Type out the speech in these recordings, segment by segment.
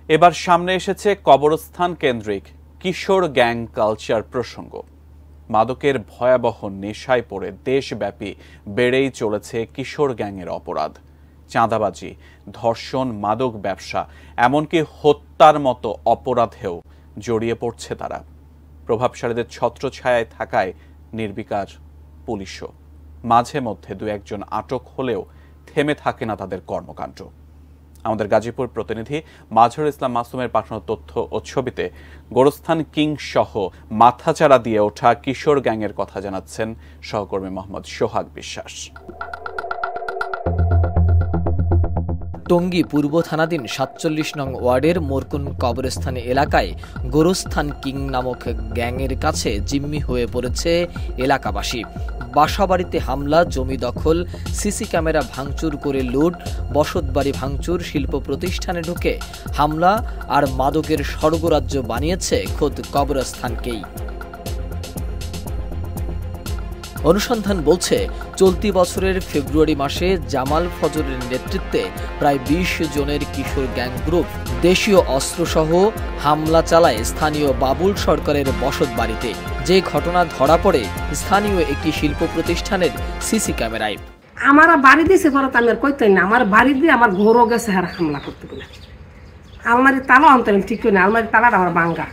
এবার সামনে এসেছে কবরস্থান কেন্দ্রিক কিশোর গ্যাং কালচার প্রসঙ্গ। মাদকের ভয়াবহ নেশায় পড়ে দেশব্যাপী বেড়েই চলেছে কিশোর গ্যাংয়ের অপরাধ। চাঁদাবাজি, ধর্ষণ, মাদক ব্যবসা, এমনকি হত্যার মতো অপরাধেও জড়িয়ে পড়ছে তারা। প্রভাবশালীদের ছত্রছায়ায় থাকায় নির্বিকার পুলিশও। মাঝে মধ্যে দু একজন আটক হলেও থেমে থাকে না তাদের কর্মকাণ্ড। আমাদের গাজীপুর প্রতিনিধি মাজহারুল ইসলাম মাসুমের পাঠানো তথ্য ও ছবিতে গোরস্থান কিং সহ মাথাচাড়া দিয়ে ওঠা কিশোর গ্যাংয়ের কথা জানাচ্ছেন সহকর্মী মোহাম্মদ সোহাগ বিশ্বাস। টঙ্গী পূর্ব থানাধীন ৪৭ নং ওয়ার্ডের মোরকুন কবরস্থান এলাকায় গোরস্থান কিং নামক গ্যাংয়ের কাছে জিম্মি হয়ে পড়েছে এলাকাবাসী। বাসাবাড়িতে হামলা, জমি দখল, সিসি ক্যামেরা ভাঙচুর করে লুট, বসতবাড়ি ভাঙচুর, শিল্প প্রতিষ্ঠানে ঢুকে হামলা আর মাদকের স্বর্গরাজ্য বানিয়েছে খোদ কবরস্থানকেই। অনুসন্ধান বলছে, চলতি বছরের ফেব্রুয়ারি মাসে জামাল ফজরের নেতৃত্বে প্রায় ২০ জনের কিশোর গ্যাং গ্রুপ দেশীয় অস্ত্রসহ হামলা চালায় স্থানীয় বাবুল সরকারের বসতবাড়িতে। যে ঘটনা ধরা পড়ে স্থানীয় একটি শিল্প প্রতিষ্ঠানের সিসি ক্যামেরায়। আমার বাড়ি দিয়েছে ঘরত আমি আর কইতেই না, আমার বাড়ি দিয়ে আমার ঘরও গেছে আর হামলা করতে বলে। আলমারির তালা অন্তর ঠিক করে না, আলমারির তালাটা আমার ভাঙ্গা।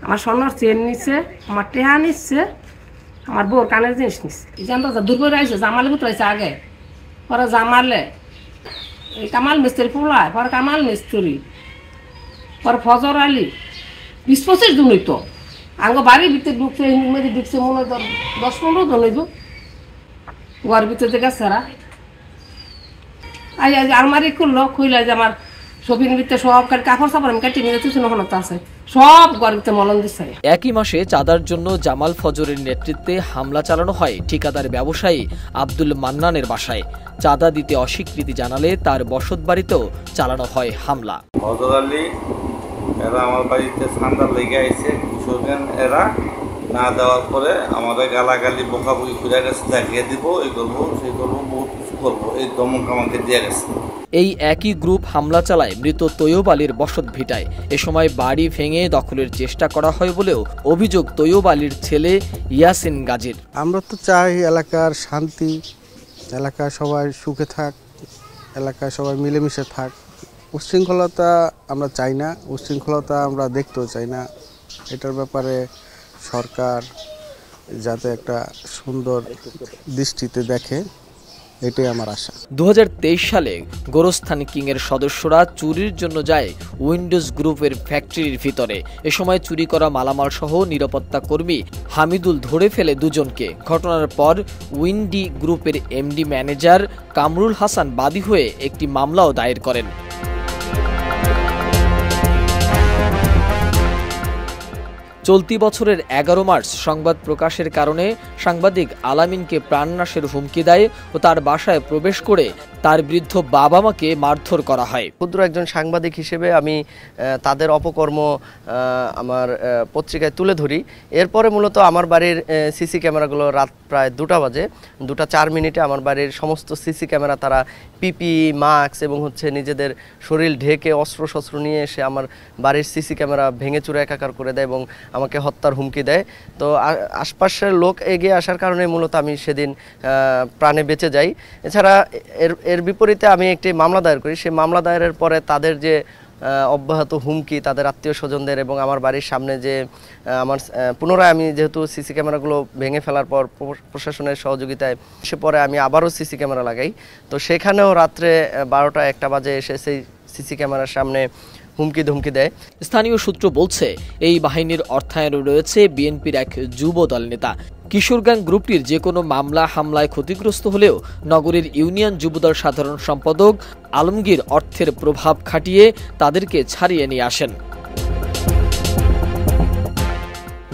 আমার স্বর্ণর চেন নিচ্ছে, আমার টেহা নিচ্ছে, আমার বউর কানের জিনিস নিচ্ছে। জানতো দুপুরে আইসে জামালে ভিতরে আইসে আগে, পরে জামালে এই কামাল মিস্ত্রি ফুলায়, পরে কামাল মিস্ত্রি, পরে ফজর আলী ২০-২৫ জন হইতো। আঙ্গ বাড়ির ভিতরে ঢুকছে, মেরে ঢুকছে মনে হয় ১০-১৫ জন হইব। ঘরের ভিতরে গেছে এরা আজ আলমারি খুললো, খুইলে যে আমার ছবির ভিতরে সব কাপড় চাপড় আমি কাটি মেরে তুই ওখানে তো আছে, সব ঘরের ভিতরে মলম দিচ্ছে। একই মাসে চাঁদার জন্য জামাল ফজরের নেতৃত্বে হামলা চালানো হয় ঠিকাদার ব্যবসায়ী আব্দুল মান্নানের বাসায়। চাঁদা দিতে অস্বীকৃতি জানালে তার বসতবাড়িতেও চালানো হয় হামলা। ফজর আলী এরা আমার বাড়িতে চাঁদা লেগে আইছে, কিশোর গ্যাং এরা না দেওয়ার পরে আমাদের গালাগালি বকাবকি খুঁজে গেছে, দেখিয়ে দিব, এই করবো সেই করবো, বহুত কিছু করবো, এই দমক আমাকে দিয়ে গেছে। এই একই গ্রুপ হামলা চালায় মৃত তৈয়ব আলীর বসত ভিটায়। এ সময় বাড়ি ভেঙে দখলের চেষ্টা করা হয় বলেও অভিযোগ তৈয়ব আলীর ছেলে ইয়াসিন গাজীর। আমরা তো চাই এলাকার শান্তি, এলাকায় সবাই সুখে থাক, এলাকায় সবাই মিলেমিশে থাক। উচ্ছৃঙ্খলতা আমরা চাই না, উচ্ছৃঙ্খলতা আমরা দেখতেও চাই না। এটার ব্যাপারে সরকার যাতে একটা সুন্দর দৃষ্টিতে দেখে, এটাই আমার আশা। ২০২৩ সালে গোরস্থান কিংয়ের সদস্যরা চুরির জন্য যায় উইন্ডোজ গ্রুপের ফ্যাক্টরির ভিতরে। এ সময় চুরি করা মালামাল সহ নিরাপত্তা কর্মী হামিদুল ধরে ফেলে দুজনকে। ঘটনার পর উইন্ডি গ্রুপের এমডি ম্যানেজার কামরুল হাসান বাদী হয়ে একটি মামলাও দায়ের করেন। চলতি বছরের ১১ মার্চ সংবাদ প্রকাশের কারণে সাংবাদিক আলামিনকে প্রাণনাশের হুমকি দেয় ও তার বাসায় প্রবেশ করে তার বৃদ্ধ বাবা মাকে মারধর করা হয়। ক্ষুদ্র একজন সাংবাদিক হিসেবে আমি তাদের অপকর্ম আমার পত্রিকায় তুলে ধরি। এরপরে মূলত আমার বাড়ির সিসি ক্যামেরাগুলো রাত প্রায় ২টা বাজে, ২টা ৪ মিনিটে আমার বাড়ির সমস্ত সিসি ক্যামেরা তারা পিপি, মাস্ক এবং নিজেদের শরীর ঢেকে অস্ত্রশস্ত্র নিয়ে এসে আমার বাড়ির সিসি ক্যামেরা ভেঙে চুরে একাকার করে দেয় এবং আমাকে হত্যার হুমকি দেয়। তো আশপাশের লোক এগিয়ে আসার কারণে মূলত আমি সেদিন প্রাণে বেঁচে যাই। এছাড়া এর বিপরীতে আমি একটি মামলা দায়ের করি। সেই মামলা দায়েরের পরে তাদের যে অব্যাহত হুমকি তাদের আত্মীয় স্বজনদের এবং আমার বাড়ির সামনে যে আমার পুনরায় আমি যেহেতু সিসি ক্যামেরাগুলো ভেঙে ফেলার পর প্রশাসনের সহযোগিতায় সে পরে আমি আবারও সিসি ক্যামেরা লাগাই। তো সেখানেও রাত্রে ১২টা-১টা বাজে এসে সেই সিসি ক্যামেরার সামনে হুমকি ধমকি দেয়। স্থানীয় সূত্র বলছে, এই বাহিনীর অর্থায়নে রয়েছে বিএনপির এক যুব দল নেতা। কিশোর গ্যাং গ্রুপটির যে কোনো মামলা হামলায় ক্ষতিগ্রস্ত হলেও নগরের ইউনিয়ন যুবদল সাধারণ সম্পাদক আলমগীর অর্থের প্রভাব খাটিয়ে তাদেরকে ছাড়িয়ে নিয়ে আসেন।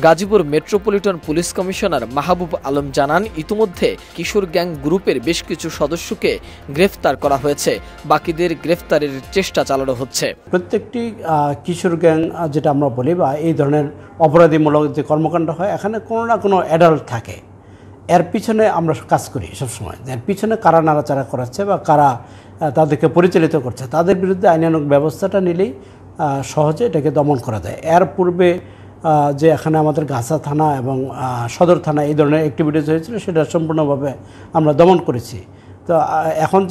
Gazipur metropolitan police commissioner Mahbub Alam জানান, ইতিমধ্যে কিশোর গ্যাং গ্রুপের বেশ কিছু সদস্যকে গ্রেফতার করা হয়েছে, বাকিদের গ্রেফতারের চেষ্টা চালানো হচ্ছে। প্রত্যেকটি কিশোর গ্যাং যেটা আমরা বলি বা এই ধরনের অপরাধীমূলক যে কর্মকাণ্ড হয়, এখানে কোনো না কোনো অ্যাডাল্ট থাকে। এর পিছনে আমরা কাজ করি সবসময়, এর পিছনে কারা নাড়াচাড়া করাচ্ছে বা কারা তাদেরকে পরিচালিত করছে, তাদের বিরুদ্ধে আইনানুগ ব্যবস্থাটা নিলেই সহজে এটাকে দমন করা যায়। এর পূর্বে যে এখানে আমাদের গাছা থানা এবং সদর থানা এই ধরনের অ্যাক্টিভিটিস হয়েছিল সেটা সম্পূর্ণভাবে আমরা দমন করেছি। তো এখন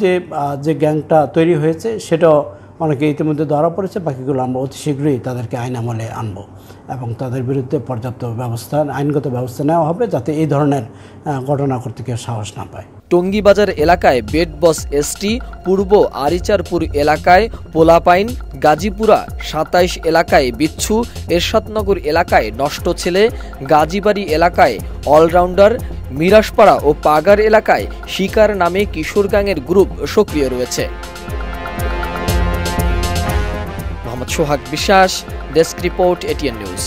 যে গ্যাংটা তৈরি হয়েছে সেটাও অনেকে ইতিমধ্যে ধরা পড়েছে, বাকিগুলো আমরা অতি শীঘ্রই তাদেরকে আইন আমলে আনব এবং তাদের বিরুদ্ধে পর্যাপ্ত আইনগত ব্যবস্থা নেওয়া হবে যাতে এই ধরনের ঘটনা করতে কেউ সাহস না পায়। টঙ্গীবাজার এলাকায় বেড বস এসটি, পূর্ব আরিচারপুর এলাকায় পোলাপাইন, গাজীপুরা ২৭ এলাকায় বিচ্ছু, এরশাদনগর এলাকায় নষ্ট ছেলে, গাজীবাড়ি এলাকায় অলরাউন্ডার, মিরাশপাড়া ও পাগার এলাকায় শিকার নামে কিশোর গ্যাংয়ের গ্রুপ সক্রিয় রয়েছে। মোহাম্মদ সোহাগ বিশ্বাস, ডেস্ক রিপোর্ট, এটিএন নিউজ।